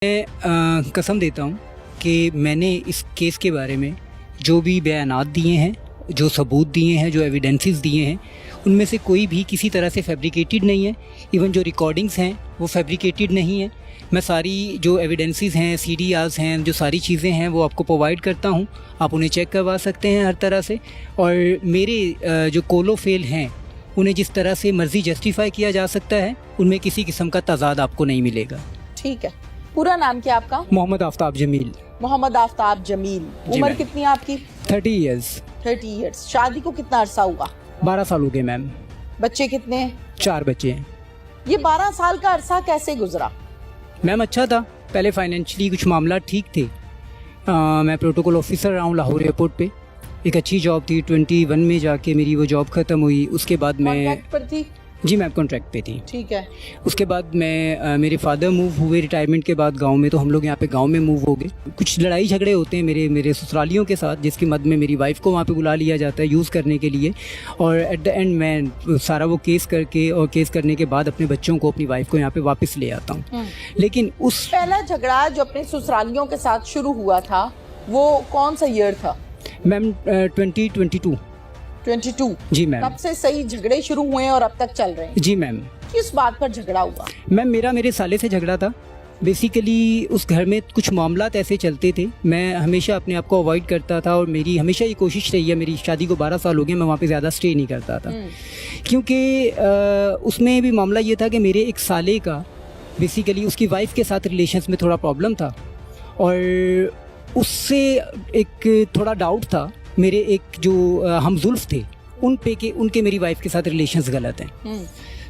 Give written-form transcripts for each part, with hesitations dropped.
मैं कसम देता हूँ कि मैंने इस केस के बारे में जो भी बयानात दिए हैं, जो सबूत दिए हैं, जो एविडेंसेस दिए हैं, उनमें से कोई भी किसी तरह से फैब्रिकेटेड नहीं है। इवन जो रिकॉर्डिंग्स हैं वो फैब्रिकेटेड नहीं है। मैं सारी जो एविडेंसेस हैं, CDRs हैं, जो सारी चीज़ें हैं वो आपको प्रोवाइड करता हूँ। आप उन्हें चेक करवा सकते हैं हर तरह से। और मेरे जो कोलो फेल हैं उन्हें जिस तरह से मर्ज़ी जस्टिफाई किया जा सकता है, उनमें किसी किस्म का तजाद आपको नहीं मिलेगा। ठीक है। पूरा नाम क्या आपका? मोहम्मद आफ्ताब जमील। मोहम्मद आफ्ताब जमील। उम्र कितनी है आपकी? 30 ईयर्स। 30 ईयर्स। शादी को कितना अरसा हुआ? 12 साल हो गए मैम। बच्चे कितने हैं? 4 बच्चे हैं। ये 12 साल का अरसा कैसे गुजरा? मैम अच्छा था, पहले फाइनेंशियली कुछ मामला ठीक थे। मैं प्रोटोकॉल ऑफिसर रहा हूँ लाहौर एयरपोर्ट पे। एक अच्छी जॉब थी। 21 में जाके मेरी वो जॉब ख़त्म हुई। उसके बाद मैं कॉन्ट्रैक्ट पर थी? जी मैम कॉन्ट्रैक्ट पे थी। ठीक है। उसके बाद मैं मेरे फादर मूव हुए रिटायरमेंट के बाद गांव में, तो हम लोग यहाँ पे गांव में मूव हो गए। कुछ लड़ाई झगड़े होते हैं मेरे ससुरालियों के साथ, जिसकी मद में मेरी वाइफ को वहाँ पे बुला लिया जाता है यूज़ करने के लिए। और एट द एंड मैं सारा वो केस करके और केस करने के बाद अपने बच्चों को, अपनी वाइफ को यहाँ पे वापस ले आता हूँ। लेकिन उस पहला झगड़ा जो अपने ससुरालियों के साथ शुरू हुआ था वो कौन सा ईयर था? मैम 2022। 22? जी मैम। तब से सही झगड़े शुरू हुए हैं और अब तक चल रहे हैं? जी मैम। किस बात पर झगड़ा हुआ? मैम मेरे साले से झगड़ा था। बेसिकली उस घर में कुछ मामलात ऐसे चलते थे, मैं हमेशा अपने आप को अवॉइड करता था। और मेरी हमेशा ये कोशिश रही है, मेरी शादी को 12 साल हो गए, मैं वहाँ पे ज़्यादा स्टे नहीं करता था। क्योंकि उसमें भी मामला ये था कि मेरे एक साले का बेसिकली उसकी वाइफ के साथ रिलेशंस में थोड़ा प्रॉब्लम था। और उससे एक थोड़ा डाउट था। मेरे एक जो हमजुल्फ थे उनके मेरी वाइफ के साथ रिलेशंस गलत हैं।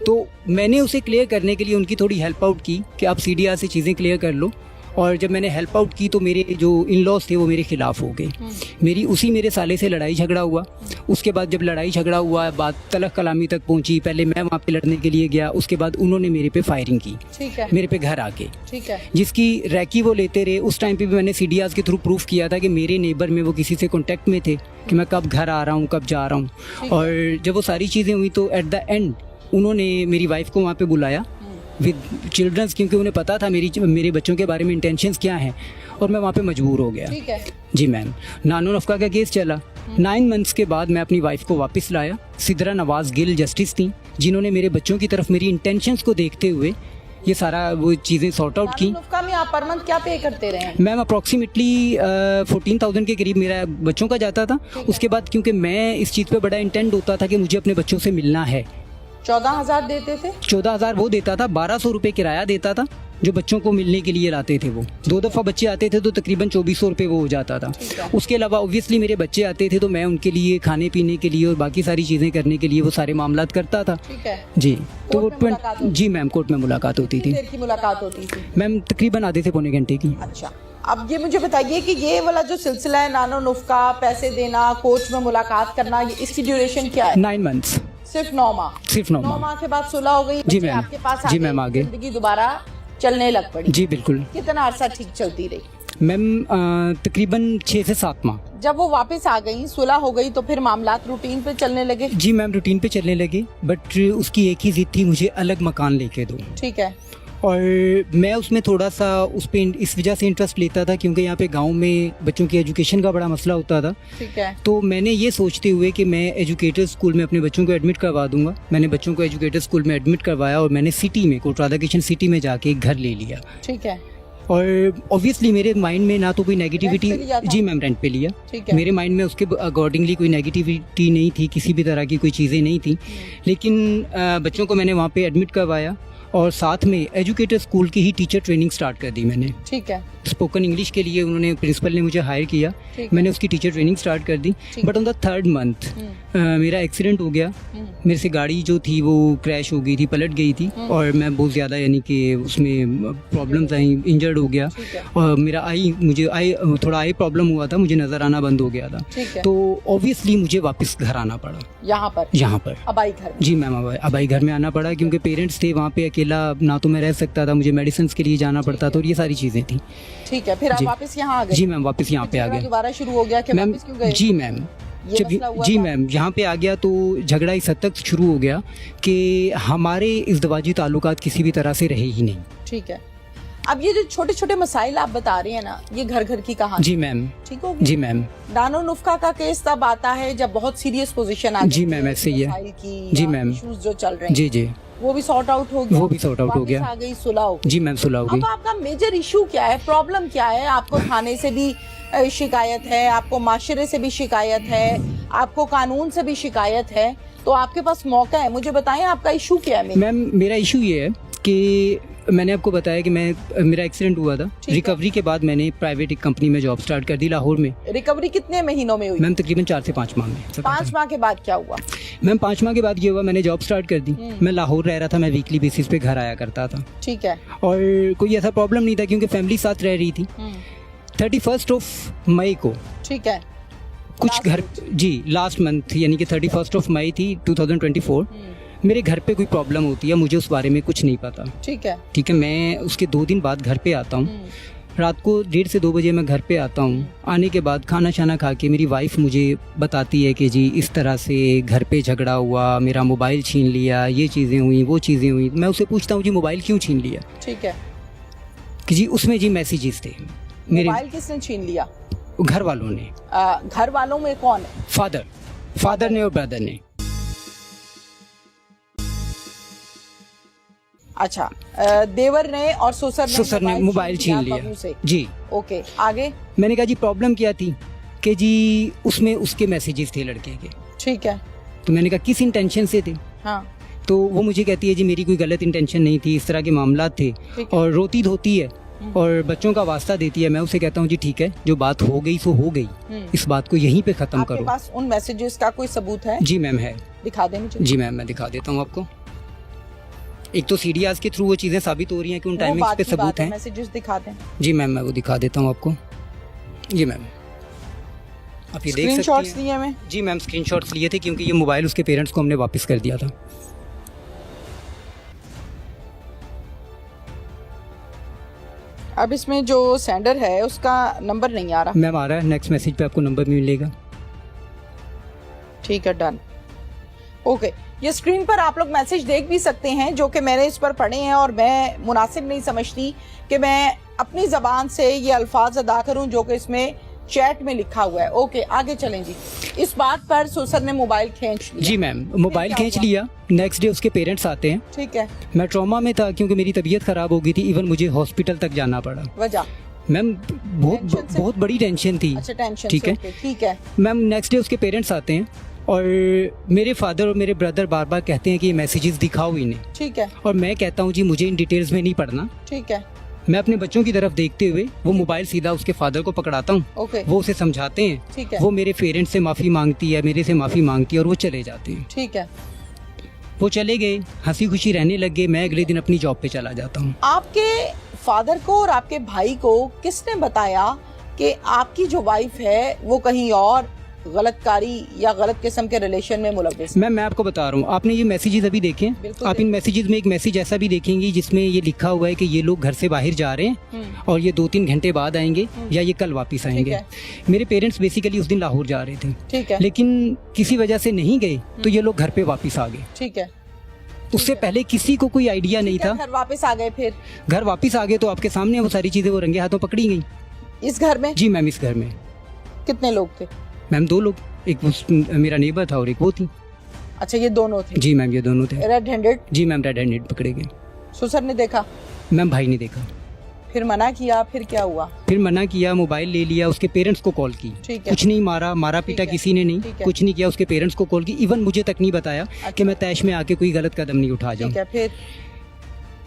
तो मैंने उसे क्लियर करने के लिए उनकी थोड़ी हेल्प आउट की कि आप CDR से चीज़ें क्लियर कर लो। और जब मैंने हेल्प आउट की तो मेरे जो इन लॉज थे वो मेरे ख़िलाफ़ हो गए। मेरे साले से लड़ाई झगड़ा हुआ। उसके बाद जब लड़ाई झगड़ा हुआ, बात तलख कलामी तक पहुंची। पहले मैं वहाँ पे लड़ने के लिए गया, उसके बाद उन्होंने मेरे पे फायरिंग की। ठीक है। मेरे पे घर आके। ठीक है। जिसकी रैकी वो लेते रहे। उस टाइम पे भी मैंने CDRs के थ्रू प्रूफ किया था कि मेरे नेबर में वो किसी से कॉन्टेक्ट में थे कि मैं कब घर आ रहा हूँ, कब जा रहा हूँ। और जब वो सारी चीज़ें हुई तो एट द एंड उन्होंने मेरी वाइफ को वहाँ पे बुलाया विद चिल्ड्रंस, क्योंकि उन्हें पता था मेरे बच्चों के बारे में इंटेंशंस क्या हैं। और मैं वहाँ पे मजबूर हो गया। ठीक है। जी मैम। नानो नफका का केस चला। 9 मंथ्स के बाद मैं अपनी वाइफ को वापस लाया। सिद्रा नवाज गिल जस्टिस थी, जिन्होंने मेरे बच्चों की तरफ मेरी इंटेंशंस को देखते हुए ये सारा वो चीज़ें सॉर्ट आउट की। नानो में आप पर मंथ क्या पे करते रहे हैं? मैम अप्रॉक्सीमेटली 14,000 के करीब मेरा बच्चों का जाता था। उसके बाद क्योंकि मैं इस चीज़ पे बड़ा इंटेंट होता था कि मुझे अपने बच्चों से मिलना है। 14,000 देते थे? 14,000 वो देता था, 1,200 रुपये किराया देता था जो बच्चों को मिलने के लिए लाते थे। वो 2 दफ़ा बच्चे आते थे तो तकरीबन 2,400 रुपये वो हो जाता था। उसके अलावा ऑब्वियसली मेरे बच्चे आते थे तो मैं उनके लिए खाने पीने के लिए और बाकी सारी चीज़ें करने के लिए वो सारे मामलात करता था। ठीक है। जी। तो जी मैम कोर्ट में मुलाकात होती थी। देर की मुलाकात होती थी? मैम तकरीबन आधे से पौने घंटे की। अच्छा, अब ये मुझे बताइए कि ये वाला जो सिलसिला है नानो नुफ्का, पैसे देना, कोर्ट में मुलाकात करना, इसकी ड्यूरेशन क्या है? 9 मंथ्स। सिर्फ 9 माह? सिर्फ 9 माह के बाद सुलह हो गई? जी मैम। आपके पास जी मैम आ गए। जिंदगी दोबारा चलने लग पड़ी? जी बिल्कुल। कितना अरसा ठीक चलती रही? मैम तकरीबन 6 से 7 माह। जब वो वापस आ गई, सुलह हो गई, तो फिर मामलात रूटीन पे चलने लगे? जी मैम रूटीन पे चलने लगे, बट उसकी एक ही जिद थी, मुझे अलग मकान लेके दो। ठीक है। और मैं उसमें थोड़ा सा उस पे इस वजह से इंटरेस्ट लेता था क्योंकि यहाँ पे गांव में बच्चों की एजुकेशन का बड़ा मसला होता था। ठीक है। तो मैंने ये सोचते हुए कि मैं एजुकेटर स्कूल में अपने बच्चों को एडमिट करवा दूंगा, मैंने बच्चों को एजुकेटर स्कूल में एडमिट करवाया। और मैंने सिटी में कोट राधा किशन सिटी में जाके एक घर ले लिया। ठीक है। और ऑब्वियसली मेरे माइंड में ना तो कोई नेगेटिविटी। जी मैम रेंट पे लिया। मेरे माइंड में उसके अकॉर्डिंगली कोई नेगेटिविटी नहीं थी, किसी भी तरह की कोई चीज़ें नहीं थी। लेकिन बच्चों को मैंने वहाँ पे एडमिट करवाया और साथ में एजुकेटर स्कूल की ही टीचर ट्रेनिंग स्टार्ट कर दी मैंने। ठीक है। स्पोकन इंग्लिश के लिए उन्होंने, प्रिंसिपल ने मुझे हायर किया, मैंने उसकी टीचर ट्रेनिंग स्टार्ट कर दी। But on the 3rd month मेरा एक्सीडेंट हो गया। मेरे से गाड़ी जो थी वो क्रैश हो गई थी, पलट गई थी। और मैं बहुत ज़्यादा यानी कि उसमें प्रॉब्लम्स आई, इंजर्ड हो गया। और मेरा मुझे थोड़ा आई प्रॉब्लम हुआ था, मुझे नज़र आना बंद हो गया था। तो ऑब्वियसली मुझे वापस घर आना पड़ा। यहाँ पर अबाई घर? जी मैम अबाई घर में आना पड़ा क्योंकि पेरेंट्स थे वहाँ पे, अकेला ना तो मैं रह सकता था, मुझे मेडिसिन के लिए जाना पड़ता था और ये सारी चीज़ें थी। ठीक है। फिर आप वापस यहाँ आ गए? जी मैम वापस यहाँ पे आ गया। दोबारा शुरू हो गया कि मैम? वापस क्यों गए? जी मैम जी मैम यहाँ पे आ गया तो झगड़ा इस हद तक शुरू हो गया कि हमारे इज़्दवाजी ताल्लुकात किसी भी तरह से रहे ही नहीं। ठीक है। अब ये जो छोटे छोटे मसाइल आप बता रहे हैं ना, ये घर घर की कहानी। जी मैम। ठीक हो जी मैम। नानो नुस्खा का केस तब आता है जब बहुत सीरियस पोजीशन आ जी मैम, ऐसे ही है। मसाइल की जी या मैम। इश्यूज जो चल रहे हैं, जी जी, वो भी सॉर्ट आउट हो गया। वो भी सॉर्ट आउट हो वापस गया। आ गई, सुलह हो गई। जी मैम, सुलह हो गई। अब आपका मेजर इशू क्या है, प्रॉब्लम क्या है? आपको थाने से भी शिकायत है, आपको माशरे से भी शिकायत है, आपको कानून से भी शिकायत है, तो आपके पास मौका है, मुझे बताएं आपका इशू क्या है? मैम मेरा इशू ये है कि मैंने आपको बताया कि मेरा एक्सीडेंट हुआ था। रिकवरी के बाद मैंने प्राइवेट एक कंपनी में जॉब स्टार्ट कर दी लाहौर में। रिकवरी कितने महीनों में हुई? मैम तकरीबन 4 से 5 माह में। 5 माह के बाद क्या हुआ? मैम 5 माह के बाद ये हुआ, मैंने जॉब स्टार्ट कर दी। मैं लाहौर रह रहा था, मैं वीकली बेसिस पे घर आया करता था। ठीक है। और कोई ऐसा प्रॉब्लम नहीं था क्योंकि फैमिली साथ रह रही थी। 31 मई को, ठीक है, कुछ घर, जी लास्ट मंथ यानी कि 31 मई थी 2024, मेरे घर पे कोई प्रॉब्लम होती है, मुझे उस बारे में कुछ नहीं पता। ठीक है। ठीक है, मैं उसके 2 दिन बाद घर पे आता हूँ। रात को 1:30 से 2 बजे मैं घर पे आता हूँ। आने के बाद खाना शाना खा के मेरी वाइफ मुझे बताती है कि जी इस तरह से घर पे झगड़ा हुआ, मेरा मोबाइल छीन लिया, ये चीज़ें हुई, वो चीज़ें हुई। मैं उससे पूछता हूँ जी मोबाइल क्यों छीन लिया? ठीक है। कि जी उसमें जी मैसेजेस थे मेरे। मोबाइल किसने छीन लिया? घर वालों ने। घर वालों में कौन है? फादर ने और ब्रदर ने। अच्छा, देवर ने और ससुर ने मोबाइल छीन लिया बहू से। जी। ओके, आगे? मैंने कहा जी प्रॉब्लम क्या थी? कि जी उसमें उसके मैसेजेस थे लड़के के। ठीक है। तो मैंने कहा किस इंटेंशन से थे? हाँ। तो वो मुझे कहती है जी मेरी कोई गलत इंटेंशन नहीं थी, इस तरह के मामला थे। और रोती धोती है और बच्चों का वास्ता देती है। मैं उसे कहता हूँ जी ठीक है, जो बात हो गई सो हो गई, इस बात को यहीं पे खत्म करो। आपके पास उन मैसेजेस का कोई सबूत है? जी मैम है। दिखा दें मुझे। जी मैम, मैं दिखा देता हूँ आपको। एक तो सीडीआरस के थ्रू वो चीज़ें साबित हो रही हैं कि उन टाइमिंग्स पे सबूत हैं। मैसेजेस दिखा दें। जी मैम, मैं वो दिखा देता हूँ आपको। जी मैम, आप ये देख सकती हैं। स्क्रीनशॉट्स लिए मैं? जी मैम, स्क्रीनशॉट्स लिए थे क्योंकि ये मोबाइल उसके पेरेंट्स को हमने वापस कर दिया था। अब इसमें जो सेंडर है उसका नंबर नहीं आ रहा। मैम आ रहा है, नेक्स्ट मैसेज पे आपको नंबर मिलेगा। ठीक है, डन। ओके, ये स्क्रीन पर आप लोग मैसेज देख भी सकते हैं जो कि मैंने इस पर पढ़े हैं, और मैं मुनासिब नहीं समझती कि मैं अपनी ज़बान से ये अल्फाज अदा करूं जो कि इसमें चैट में लिखा हुआ है। ओके, आगे चलें जी। इस बात पर ससुर ने मोबाइल खींच लिया। जी मैम, मोबाइल खींच लिया। नेक्स्ट डे उसके पेरेंट्स आते हैं। ठीक है। मैं ट्रॉमा में था क्योंकि मेरी तबीयत खराब हो गई थी, इवन मुझे हॉस्पिटल तक जाना पड़ा। वजह? मैम बहुत बड़ी टेंशन थी। अच्छा, टेंशन। ठीक है, ठीक है। मैम नेक्स्ट डे उसके पेरेंट्स आते हैं और मेरे फादर और मेरे ब्रदर बार बार कहते हैं कि ये मैसेजेस दिखाओ इन्हें। ठीक है। और मैं कहता हूँ जी मुझे इन डिटेल्स में नहीं पढ़ना। ठीक है। मैं अपने बच्चों की तरफ देखते हुए वो मोबाइल सीधा उसके फादर को पकड़ाता हूँ। ओके। वो उसे समझाते हैं। ठीक है। वो मेरे पेरेंट्स से माफ़ी मांगती है, मेरे से माफ़ी मांगती है और वो चले जाते हैं। ठीक है। वो चले गए, हंसी खुशी रहने लग गए। मैं अगले दिन अपनी जॉब पे चला जाता हूँ। आपके फादर को और आपके भाई को किसने बताया कि आपकी जो वाइफ है वो कहीं और गलतकारी या गलत किस्म के रिलेशन में मुलव्विस? मैम मैं आपको बता रहा हूँ, आपने ये मैसेजेस अभी देखे हैं? आप इन मैसेजेस में एक मैसेज ऐसा भी देखेंगी जिसमें ये लिखा हुआ है कि ये लोग घर से बाहर जा रहे हैं और ये 2-3 घंटे बाद आएंगे या ये कल वापस आएंगे। मेरे पेरेंट्स बेसिकली उस दिन लाहौर जा रहे थे। ठीक है। लेकिन किसी वजह से नहीं गए तो ये लोग घर पे वापस आ गए। ठीक है। उससे पहले किसी को कोई आइडिया नहीं था। घर वापस आ गए? फिर घर वापस आ गए तो आपके सामने वो सारी चीजें वो रंगे हाथों पकड़ी गई। इस घर में? जी मैम, इस घर में। कितने लोग थे? मैम 2 लोग, एक मेरा नेबर था और एक वो थी। अच्छा, ये दोनों थे? जी मैम, ये दोनों थे। Red handed? जी मैम, रेड हैंडेड पकड़े गए। ससुर ने देखा? मैम भाई ने देखा। फिर मना किया? फिर क्या हुआ? फिर मना किया, मोबाइल ले लिया, उसके पेरेंट्स को कॉल की। कुछ नहीं मारा पीटा किसी ने नहीं, कुछ नहीं किया। उसके पेरेंट्स को कॉल की, इवन मुझे तक नहीं बताया कि मैं तैश में आके कोई गलत कदम नहीं उठा जाऊँ। फिर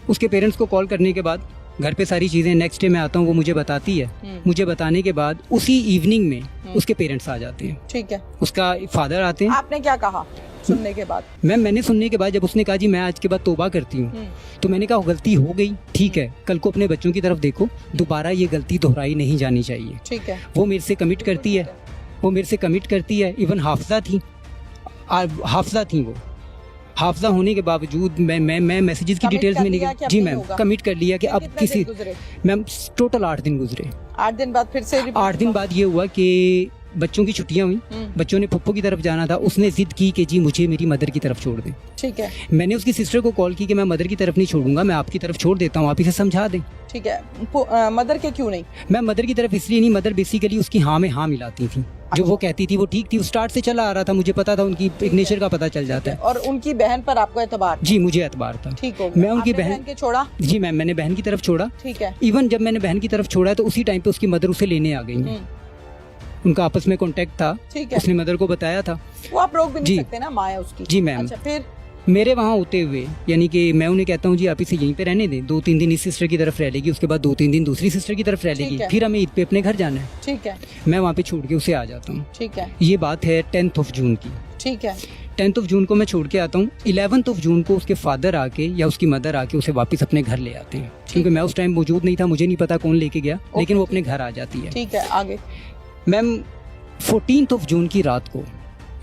उसके पेरेंट्स को कॉल करने के बाद घर पे सारी चीज़ें, नेक्स्ट डे मैं आता हूँ, वो मुझे बताती है। मुझे बताने के बाद उसी इवनिंग में उसके पेरेंट्स आ जाते हैं। ठीक है। उसका फादर आते हैं। आपने क्या कहा सुनने के बाद? मैंने सुनने के बाद जब उसने कहा जी मैं आज के बाद तौबा करती हूँ, तो मैंने कहा गलती हो गई, ठीक है, कल को अपने बच्चों की तरफ देखो, दोबारा ये गलती दोहराई नहीं जानी चाहिए। ठीक है। वो मेरे से कमिट करती है। इवन हाफजा थी वो। हाफजा होने के बावजूद मैं मैसेजेस की डिटेल्स में नहीं। जी मैम, कमिट कर लिया कि अब किसी। मैम टोटल 8 दिन गुजरे। 8 दिन बाद फिर से 8 दिन बाद ये हुआ कि बच्चों की छुट्टियां हुई, बच्चों ने पप्पू की तरफ जाना था, उसने जिद की कि जी मुझे मेरी मदर की तरफ छोड़ दें। ठीक है, मैंने उसकी सिस्टर को कॉल की कि मैं मदर की तरफ नहीं छोड़ूंगा, मैं आपकी तरफ छोड़ देता हूँ, आप इसे समझा दें। ठीक है। मदर के क्यों नहीं? मैं मदर की तरफ इसलिए नहीं, मदर बेसिकली उसकी हाँ में हाँ मिलाती थी, जो वो कहती थी वो ठीक थी, स्टार्ट से चला आ रहा था, मुझे पता था, उनकी नेचर का पता चल जाता है। और उनकी बहन पर आपको एतबार? जी मुझे एतबार था। ठीक हो, मैं उनकी बहन के छोड़ा? जी मैम, मैंने बहन की तरफ छोड़ा। ठीक है। इवन जब मैंने बहन की तरफ छोड़ा है तो उसी टाइम पे उसकी मदर उसे लेने आ गई। उनका आपस में कांटेक्ट था, उसने मदर को बताया था। वो आप रोक भी नहीं सकते ना, माँ है उसकी। जी मैम। अच्छा, फिर मेरे वहाँ होते हुए यानी कि मैं उन्हें कहता हूँ जी आप इसे यहीं पे रहने दें, 2-3 दिन इस सिस्टर की तरफ रह लेगी, उसके बाद 2-3 दिन दूसरी सिस्टर की तरफ रह लेगी, फिर हमें ईद पे अपने घर जाना है। ठीक है। मैं वहाँ पे छोड़ के उसे आ जाता हूँ। ठीक है। ये बात है 10 जून की। ठीक है। 10 जून को मैं छोड़ के आता हूँ। 11 जून को उसके फादर आके या उसकी मदर आके उसे वापस अपने घर ले आते हैं, क्योंकि मैं उस टाइम मौजूद नहीं था, मुझे नहीं पता कौन लेके गया, लेकिन वो अपने घर आ जाती है। ठीक है, आगे। मैम 14 जून की रात को,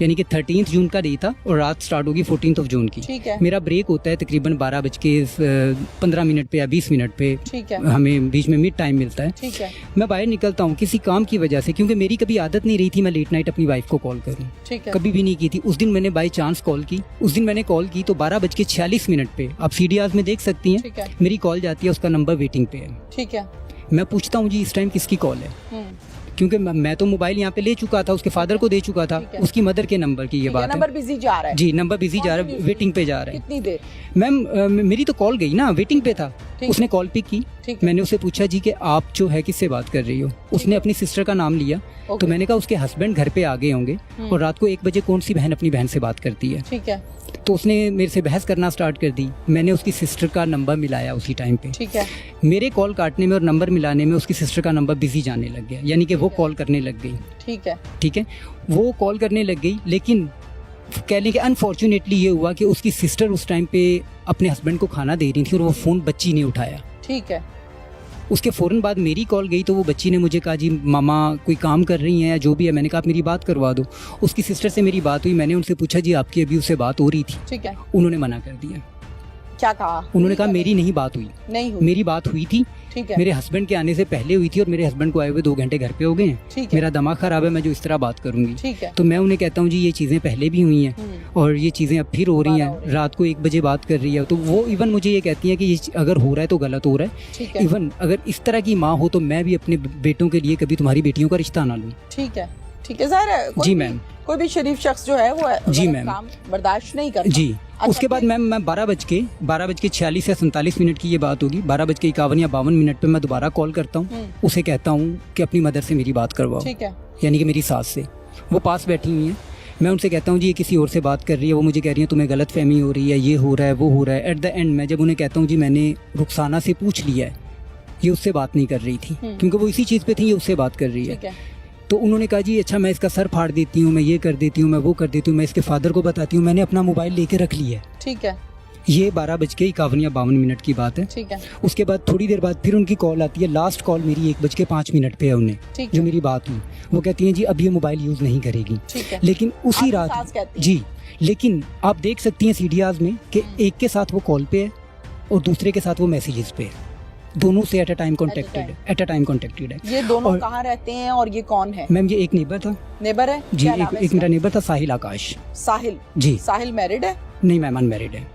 यानी कि 13 जून का डे था और रात स्टार्ट होगी 14 जून की। ठीक है। मेरा ब्रेक होता है तकरीबन 12:15 पे या 20 मिनट पे। ठीक है। हमें बीच में मिड टाइम मिलता है। ठीक है। मैं बाहर निकलता हूँ किसी काम की वजह से, क्योंकि मेरी कभी आदत नहीं रही थी मैं लेट नाइट अपनी वाइफ को कॉल करूँ। ठीक है। कभी भी नहीं की थी। उस दिन मैंने बाई चांस कॉल की। उस दिन मैंने कॉल की तो 12:46 पे, आप CDRs में देख सकती हैं, ठीक है। मेरी कॉल जाती है, उसका नंबर वेटिंग पे है। ठीक है। मैं पूछता हूँ जी इस टाइम किसकी कॉल है, क्योंकि मैं तो मोबाइल यहाँ पे ले चुका था, उसके फादर को दे चुका था, उसकी मदर के नंबर की ये बात है। नंबर बिजी जा रहा है? जी, नंबर बिजी जा रहा है, वेटिंग पे जा रहा है। कितनी देर? मैम मेरी तो कॉल गई ना, वेटिंग पे था। उसने कॉल पिक की, मैंने उसे पूछा जी कि आप जो है किससे बात कर रही हो। उसने अपनी सिस्टर का नाम लिया, तो मैंने कहा उसके हस्बैंड घर पे आ गए होंगे, और रात को 1 बजे कौन सी बहन अपनी बहन से बात करती है। ठीक है। तो उसने मेरे से बहस करना स्टार्ट कर दी। मैंने उसकी सिस्टर का नंबर मिलाया उसी टाइम पे। ठीक है। मेरे कॉल काटने में और नंबर मिलाने में उसकी सिस्टर का नंबर बिजी जाने लग गया, यानी कि वो कॉल करने लग गई। ठीक है। ठीक है, वो कॉल करने लग गई, लेकिन कह लें कि अनफॉर्चुनेटली ये हुआ कि उसकी सिस्टर उस टाइम पे अपने हस्बैंड को खाना दे रही थी और वो फ़ोन बच्ची ने उठाया। ठीक है। उसके फ़ौरन बाद मेरी कॉल गई तो वो बच्ची ने मुझे कहा जी मामा कोई काम कर रही हैं या जो भी है। मैंने कहा आप मेरी बात करवा दो। उसकी सिस्टर से मेरी बात हुई, मैंने उनसे पूछा जी आपकी अभी उससे बात हो रही थी? ठीक है। उन्होंने मना कर दिया। क्या कहा? उन्होंने कहा मेरी नहीं बात हुई। नहीं हुई। मेरी बात हुई थी, ठीक है। मेरे हस्बैंड के आने से पहले हुई थी और मेरे हस्बैंड को आए हुए 2 घंटे घर पे हो गए हैं। मेरा दिमाग खराब है, मैं जो इस तरह बात करूंगी। ठीक है। तो मैं उन्हें कहता हूँ जी ये चीज़ें पहले भी हुई हैं और ये चीज़ें अब फिर हो रही हैं। रात को 1 बजे बात कर रही है, तो वो इवन मुझे ये कहती हैं कि ये अगर हो रहा है तो गलत हो रहा है। इवन अगर इस तरह की माँ हो तो मैं भी अपने बेटों के लिए कभी तुम्हारी बेटियों का रिश्ता ना लूँ। ठीक है। ठीक है, ज़ाहिर है जी मैम, कोई भी शरीफ शख्स जो है वो जी मैम काम बर्दाश्त नहीं करता। जी। उसके बाद मैम मैं 12:46 या 47 की ये बात होगी, 12:51 या 52 पे मैं दोबारा कॉल करता हूँ। उसे कहता हूँ कि अपनी मदर से मेरी बात करवाओ। ठीक है। यानी कि मेरी सास से। वो पास बैठी हुई हैं। मैं उनसे कहता हूँ जी ये किसी और से बात कर रही है। वो मुझे कह रही है तुम्हें गलत फहमी हो रही है, ये हो रहा है, वो हो रहा है। एट द एंड मैं जब उन्हें कहता हूँ जी मैंने रुखसाना से पूछ लिया है, ये उससे बात नहीं कर रही थी, क्योंकि वो इसी चीज़ पे थी, ये उससे बात कर रही है। तो उन्होंने कहा जी अच्छा मैं इसका सर फाड़ देती हूँ, मैं ये कर देती हूँ, मैं वो कर देती हूँ, मैं इसके फादर को बताती हूँ। मैंने अपना मोबाइल लेके रख लिया है। ठीक है। ये 12:51 या 52 की बात है। ठीक है। उसके बाद थोड़ी देर बाद फिर उनकी कॉल आती है। लास्ट कॉल मेरी 1:05 पे है उन्हें, जो मेरी बात हुई। वो कहती हैं जी अब ये मोबाइल यूज़ नहीं करेगी। लेकिन उसी रात जी, लेकिन आप देख सकती हैं CDRs में कि एक के साथ वो कॉल पे है और दूसरे के साथ वो मैसेजेस पे है। दोनों से एट अ टाइम कॉन्टेक्टेड है। ये दोनों कहाँ रहते हैं और ये कौन है? मैम ये एक नेबर था। नेबर है जी, एक मेरा नेबर था साहिल आकाश। साहिल जी। साहिल मैरिड है? नहीं मैम अनमैरिड है।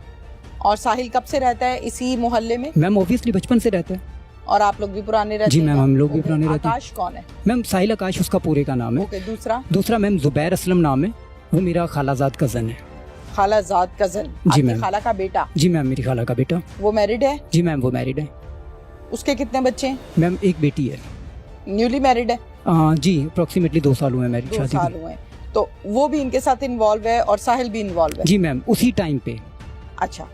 और साहिल कब से रहता है इसी मोहल्ले में? मैम ऑब्वियसली बचपन से रहता है। और आप लोग भी पुराने रहते हैं? जी मैम हम लोग भी पुराने रहते हैं। आकाश कौन है? मैम साहिल आकाश उसका पूरे का नाम है। ओके, दूसरा मैम जुबैर असलम नाम है, वो मेरा खालाजाद कजन है। खालाजाद कजन? जी मैम। खाला का बेटा? जी मैम मेरी खाला का बेटा। वो मैरिड है? जी मैम वो मैरिड है। उसके कितने बच्चे हैं? मैम एक बेटी है। न्यूली मैरिड है? जी अप्रोक्सीमेटली 2 साल हुए मैरिज शादी 2 साल हुए। तो वो भी इनके साथ इन्वॉल्व है और साहिल भी इन्वॉल्व है? जी मैम उसी टाइम पे। अच्छा।